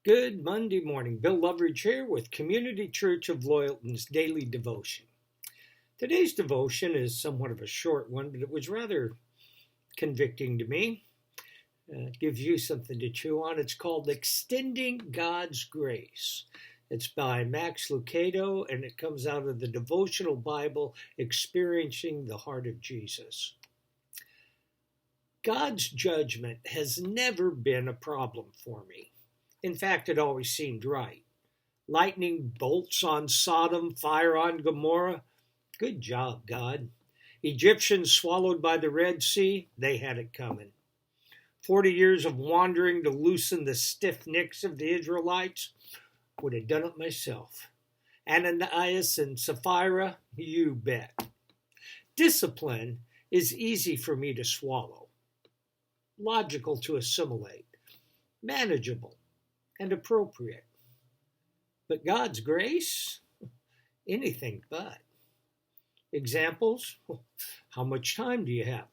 Good Monday morning. Bill Loveridge here with Community Church of Loyalton's Daily Devotion. Today's devotion is somewhat of a short one, but it was rather convicting to me. It gives you something to chew on. It's called Extending God's Grace. It's by Max Lucado, and it comes out of the devotional Bible, Experiencing the Heart of Jesus. God's judgment has never been a problem for me. In fact, it always seemed right. Lightning bolts on Sodom, fire on Gomorrah. Good job, God. Egyptians swallowed by the Red Sea, they had it coming. 40 years of wandering to loosen the stiff necks of the Israelites, would have done it myself. Ananias and Sapphira, you bet. Discipline is easy for me to swallow, logical to assimilate, manageable, and appropriate. But God's grace? Anything but. Examples? How much time do you have?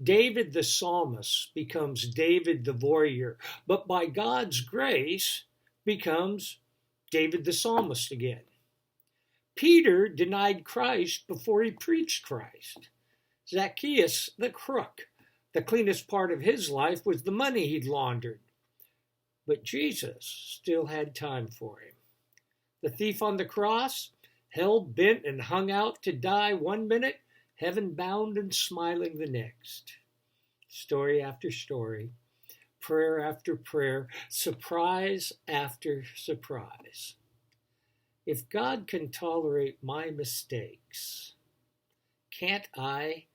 David the psalmist becomes David the warrior, but by God's grace becomes David the psalmist again. Peter denied Christ before he preached Christ. Zacchaeus the crook, the cleanest part of his life was the money he'd laundered. But Jesus still had time for him. The thief on the cross, hell-bent and hung out to die one minute, heaven-bound and smiling the next. Story after story, prayer after prayer, surprise after surprise. If God can tolerate my mistakes, can't I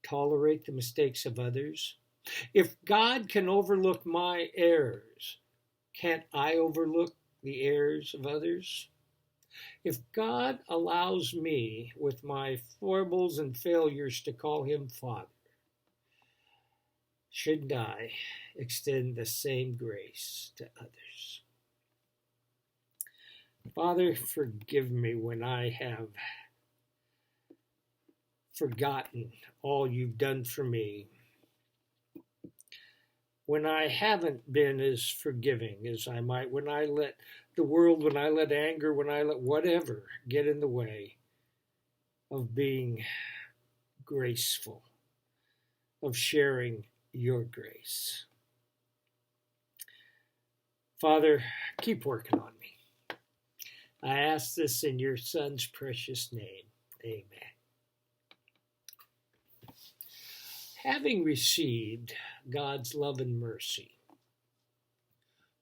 tolerate the mistakes of others? If God can overlook my errors, can't I overlook the errors of others? If God allows me, with my foibles and failures, to call him Father, shouldn't I extend the same grace to others? Father, forgive me when I have forgotten all you've done for me, when I haven't been as forgiving as I might, when I let the world, when I let anger, when I let whatever get in the way of being graceful, of sharing your grace. Father, keep working on me. I ask this in your Son's precious name. Amen. Having received God's love and mercy,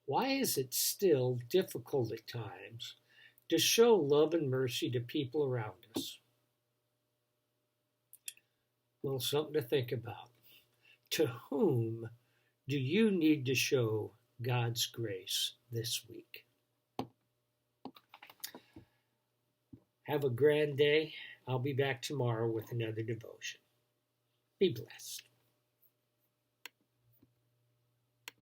why is it still difficult at times to show love and mercy to people around us? Well, something to think about. To whom do you need to show God's grace this week? Have a grand day. I'll be back tomorrow with another devotion. Be blessed.